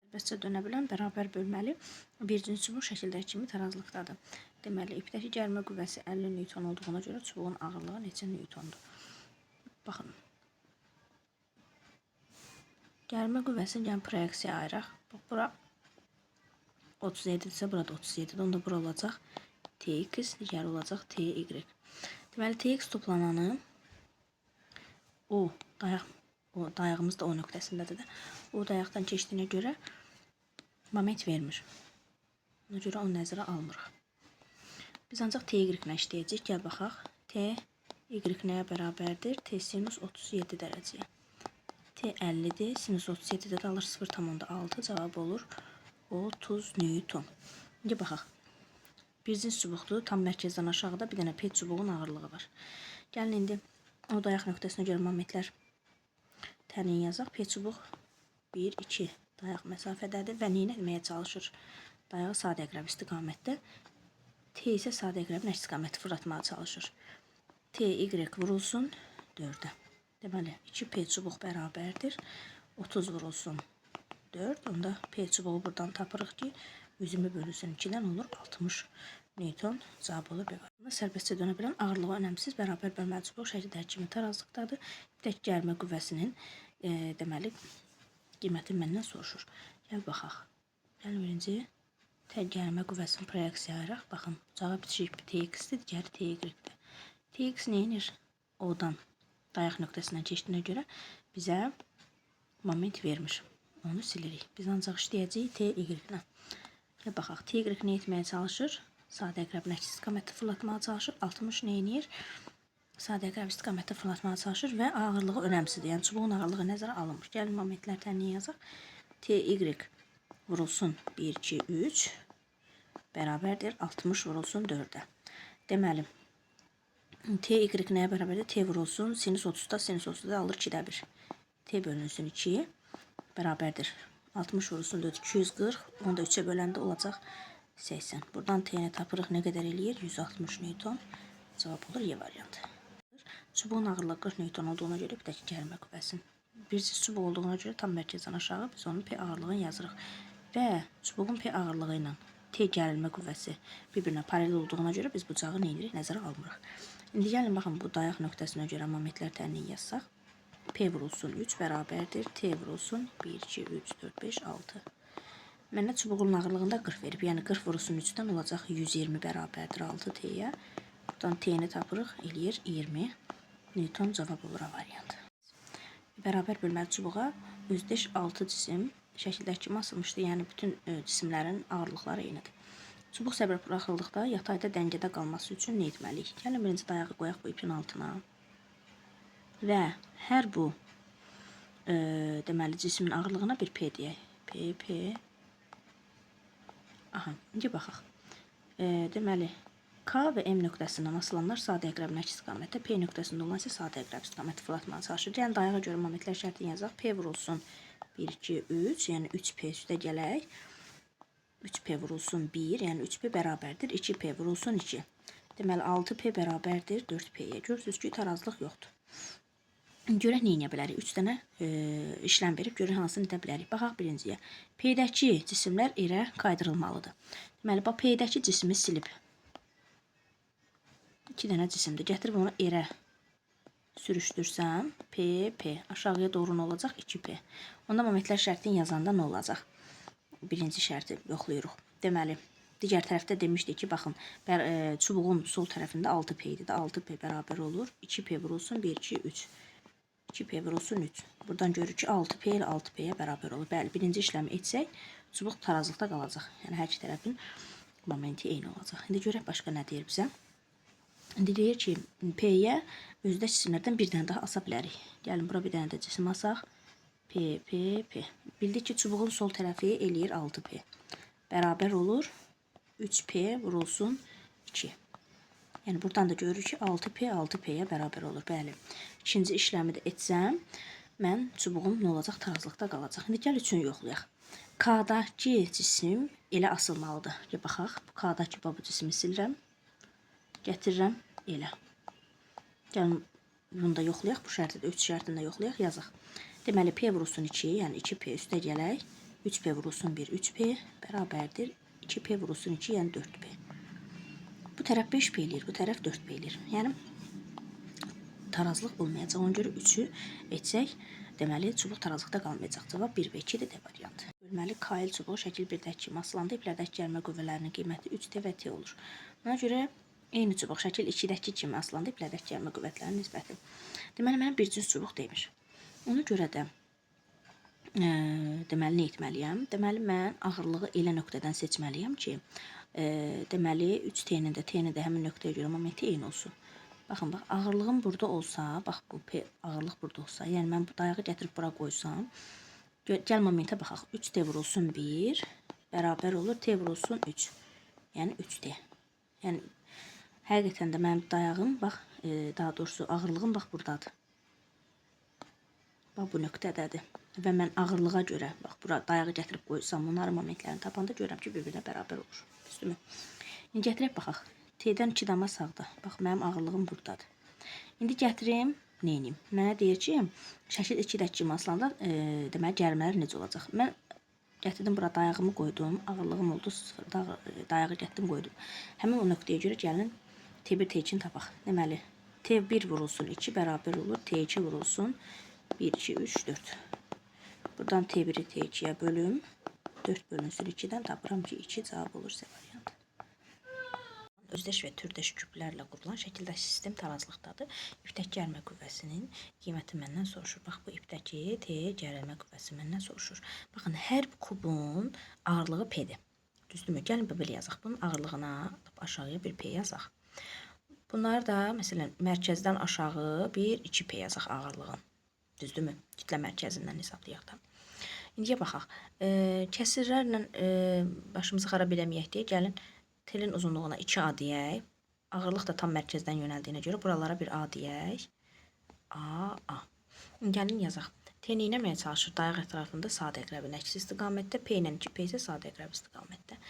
Sərbəstcə dönə bilən bərabər bölməli birinci çubuq şəkildəki kimi tarazlıqdadır. Deməli, ipdəki gəlmə qüvvəsi 50 Newton olduğuna görə çubuğun ağırlığı neçə Newtondur? Baxın. Gəlmə qüvvəsini yəni proyeksiya ayıraq. Bax, bura 37-dirsə, burada 37-dir. Onda bura olacaq TX, digəri olacaq TY. Deməli, TX toplananı o dayağımız da O nöqtəsindədir də. O dayaqdan keçdiyinə görə moment vermir. Ona görə onu nəzərə almırıq. Biz ancaq TY-nə işləyəcəyik. Gəl baxaq. TY nəyə bərabərdir? T sinus 37 dərəcəyə. T 50-dir. Sinus 37-də də alır 0,6. Cavab olur 30 Newton. İndi baxaq. Birinci çubuqdur. Tam mərkəzdən aşağıda bir dənə P çubuğun ağırlığı var. Gəlin indi o dayaq nöqtəsinə görə momentlər təyin yazaq. P çubuq 1, 2 dayaq məsafədədir və nə etməyə çalışır? Dayağı sadə əqrəb istiqamətdə. T isə sadə əqrəbin əks istiqaməti fırlatmağa çalışır. TY vurulsun 4-ə. Deməli, 2P çubuq bərabərdir. 30 vurulsun 4. Onda P çubuğu buradan tapırıq ki, 120 bölünsün 2-dən olur 60 Newton. Cavab olur B. Sərbəstcə dönə bilən ağırlığı önəmsiz bərabər bölməli çubuq şəkildəki kimi tarazlıqdadır. Tək gəlmə qüvvəsinin deməli qiyməti məndən soruşur. Gəl baxaq. Gəl birinci tək gəlmə qüvvəsinin proyeksiya ayıraq. Baxın, cavab bitişik TX-dir, digəri TY-dir. TX neyinir? O'dan dayaq nöqtəsindən keçdiyinə görə bizə moment vermiş. Onu silirik. Biz ancaq işləyəcəyik TY-nə. Gəl baxaq. TY nə etməyə çalışır? Sadə əqrəbin əks istiqaməti fırlatmağa çalışır. 60 neyinir? Sadə əqrəb istiqamətdə fırlatmağa çalışır və ağırlığı önəmsizdir. Yəni çubuğun ağırlığı nəzərə alınmış. Gəlin momentlər təyin yazaq. TY vurulsun 1, 2, 3 bərabərdir 60 vurulsun 4-ə. Deməli, TY nəyə bərabərdir? T vurulsun sinus 30-da, sinus 30-da alır 2-də 1. T bölünsün 2 bərabərdir 60 vurulsun 4, 240. Onu da 3-ə böləndə olacaq 80. Buradan T-ni tapırıq. Nə qədər eləyir? 160 Newton. Cavab olur Y variantı. Çubuğun ağırlığı 40 Newton olduğuna görə ipdəki gəlmə qüvvəsinin. Birinci çubuq olduğuna görə tam mərkəzdən aşağı biz onun P ağırlığını yazırıq. Və çubuğun P ağırlığı ilə T gərilmə qüvvəsi bir-birinə paralel olduğuna görə biz bucağı neyinirik? Nəzərə almırıq. İndi gəlin baxın bu dayaq nöqtəsinə görə momentlər təyin yazsaq. P vurulsun 3 bərabərdir. T vurulsun 1, 2, 3, 4, 5, 6. Mənə çubuğun ağırlığında 40 verib. Yəni 40 vurulsun 3-dən olacaq 120 bərabərdir 6 T-yə. Buradan T-ni tapırıq. Eləyir 20 Newton. Cavab olur A variantı. Bərabər bölməli çubuğa özdeş 6 cisim şəkildəki kimi asılmışdır. Yəni bütün cisimlərin ağırlıqları eynidir. Çubuq səbər buraxıldıqda yatayda dəngədə qalması üçün nə etməliyik? Gəlin birinci dayağı qoyaq bu ipin altına. Və hər bu deməli cismin ağırlığına bir P deyək. P. Aha, indi baxaq. Deməli, K və M nöqtəsindən asılanlar sadə əqrəbin əks istiqamətdə, P nöqtəsində olan isə sadə əqrəb istiqaməti fırlatmağa çalışır. Yəni, dayağa görə momentlər şərtini yazaq. P vurulsun 1, 2, 3, yəni 3P üstə gələk. 3P vurulsun 1, yəni 3P bərabərdir. 2P vurulsun 2. Deməli, 6P bərabərdir 4P-yə. Görürsünüz ki, tarazlıq yoxdur. Görək nə edə bilərik? 3 dənə işləm verib, görək hansını edə bilərik. Baxaq birinciyə. P-dəki cisimlər irə qaydırılmalıdır. Deməli, P-dəki cismi silib. 2 dənə cisimdir. Gətirib onu irə sürüşdürsəm. P. Aşağıya doğru nə olacaq? 2P. Onda momentlər şərtini yazanda nə olacaq? Birinci şərti yoxlayırıq. Deməli, digər tərəfdə demişdik ki, baxın, çubuğun sol tərəfində 6P idi. 6P bərabər olur. 2P vurulsun 1, 2, 3. 2P vurulsun 3. Buradan görürük ki, 6P ilə 6P-yə bərabər olur. Bəli, birinci işləmi etsək, çubuq tarazlıqda qalacaq. Yəni, hər iki tərəfin momenti eyni olacaq. İndi görək, başqa nə deyir bizə? İndi deyir ki, P-yə özdə cisimlərdən bir dənə daha asa bilərik. Gəlin, bura bir dənə də cisim asaq. P. Bildik ki, çubuğun sol tərəfi eləyir 6P. Bərabər olur 3P vurulsun 2. Yəni, buradan da görürük ki, 6P 6P-yə bərabər olur. Bəli, ikinci işləmi də etsəm, mən çubuğum nə olacaq? Tarazlıqda qalacaq. İndi gəl üçün yoxlayaq. K-dakı cisim elə asılmalıdır. Baxaq, K-dakı bu cisimi silirəm. Gətirirəm elə. Gəlin, bunu da yoxlayaq. Bu şərti də 3 şərtini də yoxlayaq. Yazaq. Deməli, P vurulsun 2, yəni 2P üstə gələk. 3P vurulsun 1, 3P bərabərdir 2P vurulsun 2, yəni 4P. Bu tərəf 5P eləyir, bu tərəf 4P eləyir. Yəni tarazlıq olmayacaq. Ona görə 3-ü etsək, deməli çubuq tarazlıqda qalmayacaq. Cavab 1 və 2-dir D variantı. Bölməli kail çubuğu şəkil 1-dəki kimi asılanda iplərdəki gəlmə qüvvələrinin qiyməti 3T və T olur. Ona görə eyni çubuq şəkil 2-dəki kimi asılanda iplərdəki gəlmə qüvvələrinin nisbəti. Deməli mənə bir cins çubuq demiş. Ona görə də deməli nə etməliyəm? Deməli mən ağırlığı elə nöqtədən seçməliyəm ki, deməli 3T-nin də T-nin də həmin nöqtəyə görə momenti eyni olsun. Baxın, bax, ağırlığım burada olsa, bax bu P ağırlıq burada olsa, yəni mən bu dayağı gətirib bura qoysam, gəl momentə baxaq. 3T vurulsun 1 bərabər olur T vurulsun 3. Yəni 3T. Yəni həqiqətən də mənim dayağım, bax, daha doğrusu ağırlığım bax buradadır. Bax bu nöqtədədir. Və mən ağırlığa görə, bax, bura dayağı gətirib qoysam, bunların momentlərini tapanda görürəm ki, bir-birinə bərabər olur. Düzdürmü? İndi gətirib baxaq. T'dən 2 dama sağda. Bax, mənim ağırlığım buradadır. İndi gətirim, neyim? Mənə deyir ki, şəkil 2-dəki kimi aslanda deməli, gəlmələr necə olacaq? Mən gətirdim, bura dayağımı qoydum, ağırlığım oldu 0, dayağı gətirdim, qoydum. Həmin o nöqtəyə görə gəlin T1, T2-ni tapaq. Deməli, T1 vurulsun 2 bərabər olur, T2 vurulsun 1, 2, 3, 4. Buradan T1-i T2-yə bölüm, 4 bölünsün 2-dən tapıram ki, 2 cavab olur C variantı. Özdeş və türdeş küplərlə qurulan şəkildəki sistem tarazlıqdadır. İpdəki gəlmə qüvvəsinin qiyməti məndən soruşur. Bax, bu ipdəki T gərilmə qüvvəsi məndən soruşur. Baxın, hər kubun ağırlığı P-dir. Düzdürmü? Gəlin belə yazaq. Bunun ağırlığına aşağıya bir P yazaq. Bunlar da, məsələn, mərkəzdən aşağı bir 2P yazaq ağırlığın. Düzdürmü? Kütlə mərkəzindən hesablayaq da. İndiyə baxaq. Kəsirlərlə başımızı xarab eləməyək deyə gəlin telin uzunluğuna 2A deyək. Ağırlıq da tam mərkəzdən yönəldiyinə görə buralara bir A deyək. A. Gəlin yazaq. T nə etməyə çalışır? Dayaq ətrafında sadə əqrəbin əksi istiqamətdə, P ilə 2P isə sadə əqrəb istiqamətdə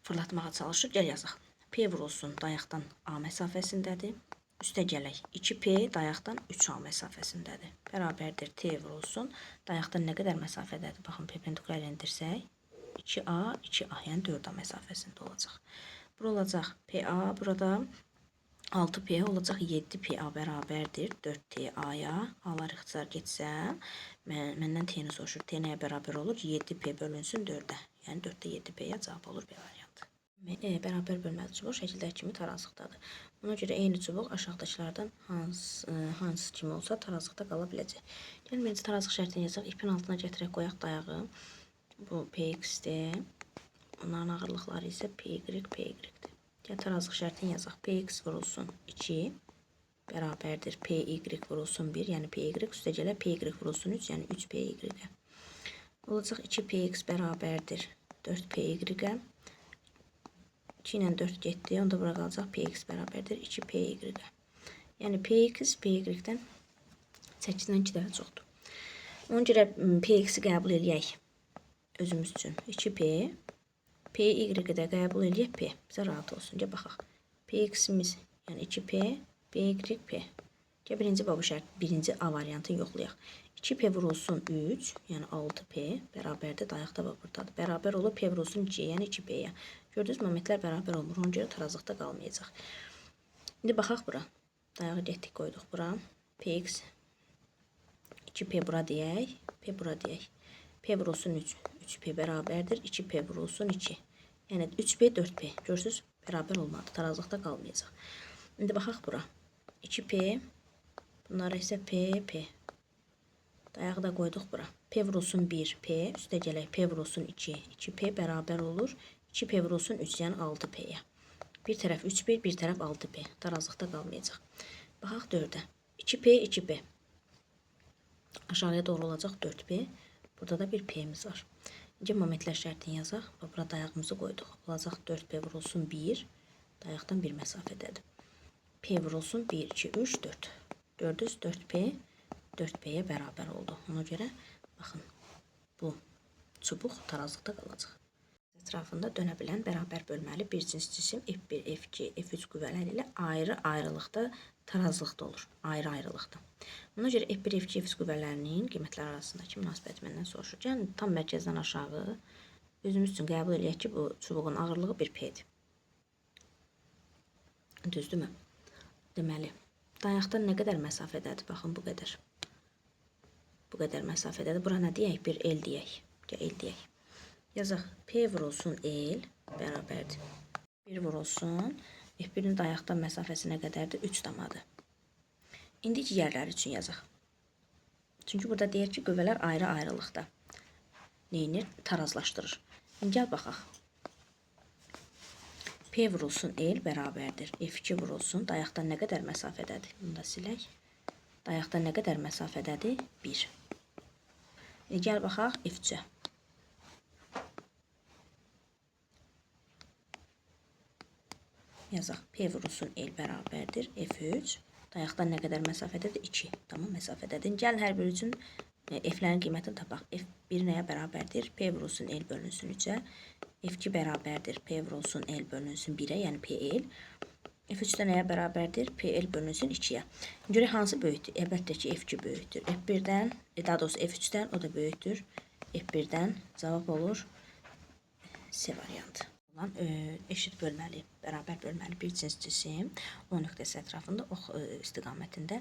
fırlatmağa çalışır. Gəl yazaq. P vurulsun dayaqdan A məsafəsindədir. Üstə gələk. 2P dayaqdan 3A məsafəsindədir. Bərabərdir T vurulsun. Dayaqdan nə qədər məsafədədir? Baxın, perpendikular endirsək. 2A, 2A, yəni 4A məsafəsində olacaq. Bura olacaq PA, burada 6P olacaq 7PA bərabərdir 4TA'ya. A'lar ixtisar getsə, məndən T'ni soruşur. T nəyə bərabər olur? 7P bölünsün 4-ə. Yəni 4-də 7P'yə cavab olur B variantı. Bərabər bölməli çubuq şəkildəki kimi tarazlıqdadır. Ona görə eyni çubuq aşağıdakılardan hansı kimi olsa tarazlıqda qala biləcək. Gəlin, birinci tarazlıq şərtini yazaq. İpin altına gətirək, qoyaq dayağı. Bu PX-dir. Onların ağırlıqları isə PY, PY-dir. Gəl tarazlıq şərtini yazaq. PX vurulsun 2 bərabərdir PY vurulsun 1, yəni PY üstə gələ PY vurulsun 3, yəni 3PY. Olacaq 2PX bərabərdir 4PY. 2 ilə 4 getdi, onda bura qalacaq PX bərabərdir 2PY. Yəni PX PY-dən 8-dən 2 dəfə çoxdur. Ona görə PX-i qəbul eləyək. Özümüz üçün 2P, PY-i də qəbul edək P. Bizə rahat olsun. Gəl baxaq. PX-imiz, yəni 2P, PY, P. Gəl birinci bu şərt, birinci A variantını yoxlayaq. 2P vurulsun 3, yəni 6P bərabərdir dayaqda və buradadır. Bərabər olur P vurulsun 2, yəni 2P-yə. Gördünüz, momentlər bərabər olmur. Ona görə tarazlıqda qalmayacaq. İndi baxaq bura. Dayağı getdik, qoyduq bura. PX 2P bura deyək, P bura deyək. P vurulsun 3. 3P bərabərdir 2P vurulsun 2. Yəni 3P 4P. Görürsünüz, bərabər olmadı. Tarazlıqda qalmayacaq. İndi baxaq bura. 2P, bunlara isə P. Dayağı da qoyduq bura. P vurulsun 1, P. Üstə gələk P vurulsun 2. 2P bərabər olur 2P vurulsun 3, yəni 6P'yə. Bir tərəf 3P, bir tərəf 6P. Tarazlıqda qalmayacaq. Baxaq 4-ə. 2P, 2P. Aşağıya doğru olacaq 4P. Burada da bir P'miz var. İnci momentlər şərtini yazaq. Bura dayağımızı qoyduq. Olacaq 4P vurulsun 1. Dayaqdan 1 məsafədədir. P vurulsun 1, 2, 3, 4. Gördünüz, 4P 4P'yə bərabər oldu. Ona görə, baxın, bu çubuq tarazlıqda qalacaq. Ətrafında dönə bilən bərabər bölməli bir cins cisim F1, F2, F3 qüvvələri ilə ayrı-ayrılıqda tarazlıqda olur, ayrı-ayrılıqda. Buna görə F1, F2, F3 qüvvələrinin qiymətləri arasındakı münasibəti məndən soruşur. Yəni tam mərkəzdən aşağı özümüz üçün qəbul eləyək ki, bu çubuğun ağırlığı 1 P-dir. Düzdürmü? Deməli, dayaqdan nə qədər məsafədədir? Baxın, bu qədər. Bu qədər məsafədədir. Bura nə deyək? Bir L deyək. L deyək. Yazaq, P vurulsun L bərabərdir. 1 vurulsun. F1-in dayaqdan məsafəsi nə qədərdir? 3 damadır. İndi digərləri üçün yazaq. Çünki burada deyir ki, qüvvələr ayrı-ayrılıqda. Neyinir? Tarazlaşdırır. İndi gəl baxaq. P vurulsun L bərabərdir. F2 vurulsun. Dayaqdan nə qədər məsafədədir? Bunu da silək. Dayaqdan nə qədər məsafədədir? 1. Gəl baxaq F3-ə. Yazaq. P vurulsun L bərabərdir. F3. Dayaqdan nə qədər məsafədədir? 2. Tamam, məsafədədir. Gəlin hər biri üçün F-lərin qiymətini tapaq. F1 nəyə bərabərdir? P vurulsun L bölünsün 3-ə. F2 bərabərdir. P vurulsun L bölünsün 1-ə, yəni PL. F3-də nəyə bərabərdir? PL bölünsün 2-yə. Görək hansı böyükdür? Əlbəttə ki, F2 böyükdür. F1-dən, daha doğrusu F3-dən o da böyükdür. F1-dən cavab olur C variantı. Eşit bölməli, bərabər bölməli bir cins cisim O nöqtəsi ətrafında ox istiqamətində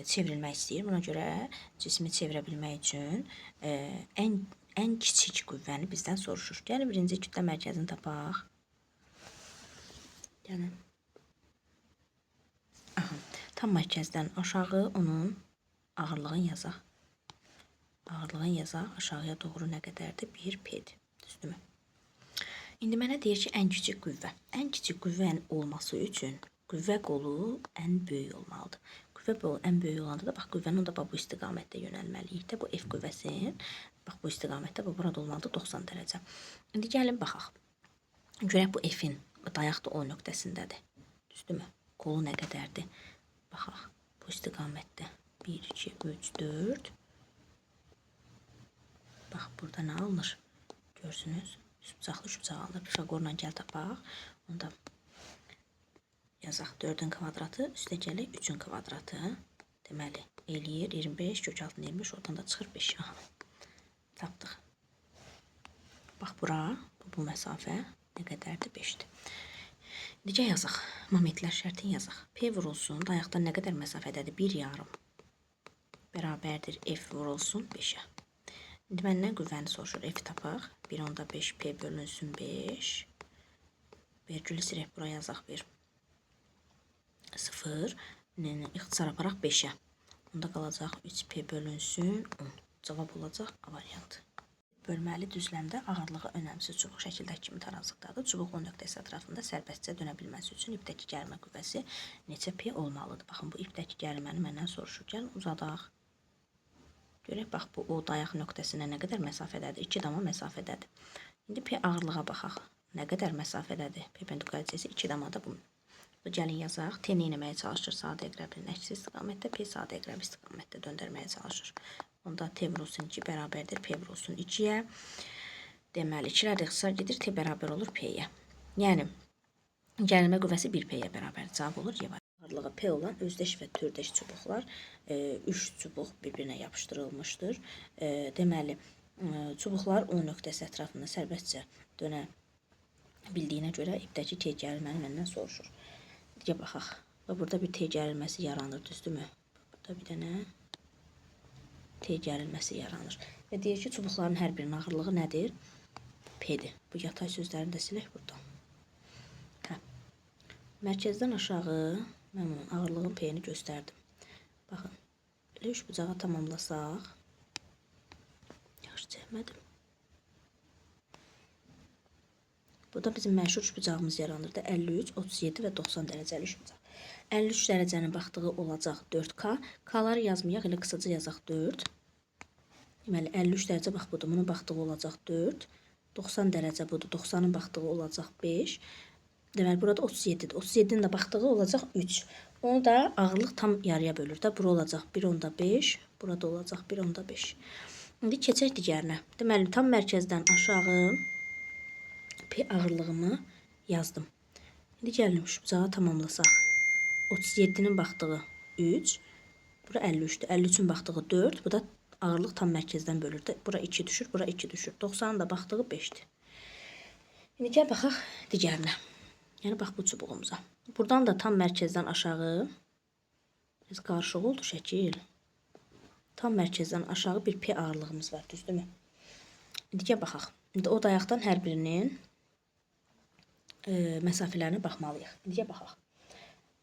çevrilmək istəyir. Buna görə cismi çevirə bilmək üçün ən kiçik qüvvəni bizdən soruşur. Gəlin birinci kütlə mərkəzini tapaq. Gəlin. Aha, tam mərkəzdən aşağı onun ağırlığını yazaq. Ağırlığını yazaq. Aşağıya doğru nə qədərdir? 1 P-dir. Düzdürmü? İndi mənə deyir ki, ən kiçik qüvvə. Ən kiçik qüvvənin olması üçün qüvvə qolu ən böyük olmalıdır. Qüvvə qolu ən böyük olanda da bax, qüvvənin da bu istiqamətdə yönəlməliyik də. Bu F qüvvəsinin bax, bu istiqamətdə burada olmalıdır 90 dərəcə. İndi gəlin baxaq. Görək bu F-in dayaqda O nöqtəsindədir. Düzdürmü? Qolu nə qədərdir? Baxaq. Bu istiqamətdə 1, 2, 3, 4. Bax, burada nə alınır? Görsünüz. Üç-bucaqlı alınır. Pifaqorla gəl tapaq. Onda yazaq 4-ün kvadratı, üstə gəlir 3-ün kvadratı. Deməli, eləyir 25, kök altında 25, oradan da çıxır 5. Aha, tapdıq. Bax, bura, bu məsafə nə qədərdir? 5-dir. Necə yazaq? Momentlər şərtini yazaq. P vurulsun, dayaqdan nə qədər məsafədədir? 1 yarım bərabərdir F vurulsun 5-ə. İndi məndən qüvvəni soruşur. F tapaq. 1/5 P bölünsün 5. Vergülü sirək bura yazaq 1. 0. İxtisar aparaq 5-ə. Onda qalacaq 3 P bölünsün 10. Cavab olacaq A variantı. Bölməli düzləmdə ağırlığı önəmsiz çubuq şəkildəki kimi tarazlıqdadır. Çubuq O nöqtəsi ətrafında sərbəstcə dönə bilməsi üçün ipdəki gərilmə qüvvəsi neçə P olmalıdır? Baxın, bu ipdəki gərilməni məndən soruşur. Gəlin uzadaq. Görək, bax, bu O dayaq nöqtəsinə nə qədər məsafədədir? 2 dama məsafədədir. İndi P ağırlığa baxaq. Nə qədər məsafədədir? Perpendikular hissəsi 2 damada bu. Gəlin yazaq. T nə etməyə çalışır? Sadə əqrəbin əksi istiqamətdə, P sadə əqrəb istiqamətdə döndərməyə çalışır. Onda T vurulsun 2 bərabərdir P vurulsun 2-yə. Deməli, 2-lər ixtisar gedir, T bərabər olur P-yə. Yəni, gərilmə qüvvəsi 1 P-yə bərabər cavab olur. Ağırlığı P olan özdeş və türdeş çubuqlar 3 çubuq bir-birinə yapışdırılmışdır. Deməli, çubuqlar O nöqtəsi ətrafında sərbəstcə dönə bildiyinə görə ipdəki T gərilməni məndən soruşur. Digə baxaq. Burada bir T gərilməsi yaranır, düzdürmü? Burada bir dənə T gərilməsi yaranır. Və deyir ki, çubuqların hər birinin ağırlığı nədir? P-dir. Bu yatay sözlərini də silək buradan. Hə. Mərkəzdən aşağı mən bunun ağırlığın P-ni göstərdim. Baxın, belə üç bucağı tamamlasaq. Yaxşı çəkmədim. Burada bizim məşhur üç bucağımız yaranır da 53, 37 və 90 dərəcəli üç bucaq. 53 dərəcənin baxdığı olacaq 4K. K-ları yazmayaq, elə qısaca yazaq 4. Deməli, 53 dərəcə bax budur. Bunun baxdığı olacaq 4. 90 dərəcə budur. 90-ın baxdığı olacaq 5. Deməli, burada 37-dir. 37-nin də baxdığı olacaq 3. Onu da ağırlıq tam yarıya bölür də. Bura olacaq 1/5. Burada olacaq 1/5. İndi keçək digərinə. Deməli, tam mərkəzdən aşağı P ağırlığımı yazdım. İndi gəlin şu bucağı tamamlasaq. 37-nin baxdığı 3. Bura 53'dür. 53-ün baxdığı 4. Bu da ağırlıq tam mərkəzdən bölür. Bura 2 düşür, bura 2 düşür. 90-ın da baxdığı 5-dir. İndi gəl baxaq digərinə. Yəni bax bu çubuğumuza. Buradan da tam mərkəzdən aşağı biz qarışıq oldu şəkil. Tam mərkəzdən aşağı bir P ağırlığımız var, düzdürmü? İndi gəl baxaq. İndi o dayaqdan hər birinin məsafələrinə baxmalıyıq. İndi gəl baxaq.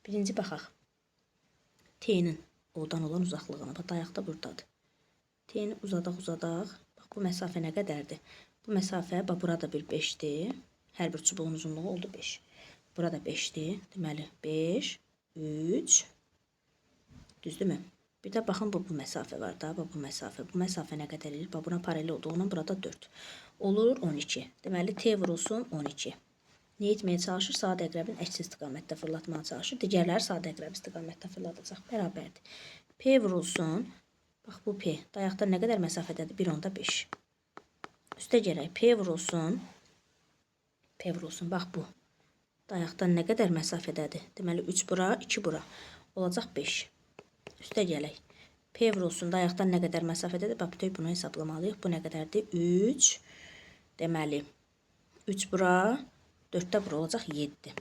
Birinci baxaq. T'nin odan olan uzaqlığına. Bax, dayaq da buradadır. T'ni uzadaq. Bax, bu məsafə nə qədərdir? Bu məsafə, bax, burada bir 5'dir. Hər bir çubuğun uzunluğu oldu 5. Burada 5'dir. Deməli, 5, 3. Düzdürmü? Bir də baxın, bu məsafə var da. Bu məsafə. Bu məsafə nə qədər edir? Bax, buna paralel olduğundan burada 4. Olur 12. Deməli, T vurulsun 12. Nə etməyə çalışır? Saat əqrəbin əks istiqamətdə fırlatmağa çalışır. Digərləri saat əqrəb istiqamətdə fırladacaq. Bərabərdir. P vurulsun. Bax, bu P. Dayaqdan nə qədər məsafədədir? 1/5. Üstə gələk. P vurulsun. P vurulsun. Bax, bu. Dayaqdan nə qədər məsafədədir? Deməli, 3 bura, 2 bura. Olacaq 5. Üstə gələk. P vurulsun. Dayaqdan nə qədər məsafədədir? Bax, bütöv bunu hesablamalıyıq. Bu nə qədərdir? 3. Deməli, 3 bura, 4-də bura olacaq 7.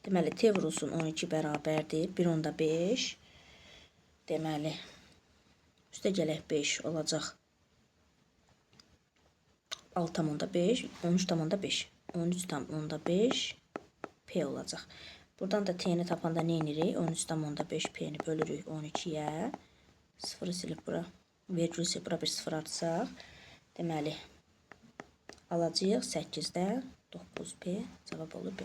Deməli, T vurulsun 12 bərabərdir. 1/5. Deməli, üstə gələk 5 olacaq 6/5. 13/5. 13/5 P olacaq. Buradan da T'ni tapanda nə edirik? 13/5 P'ni bölürük 12'yə. 0 silib bura. Vergül silib bura bir 0 artsaq. Deməli, alacağıq 8'də 9 P. Cavab olur B.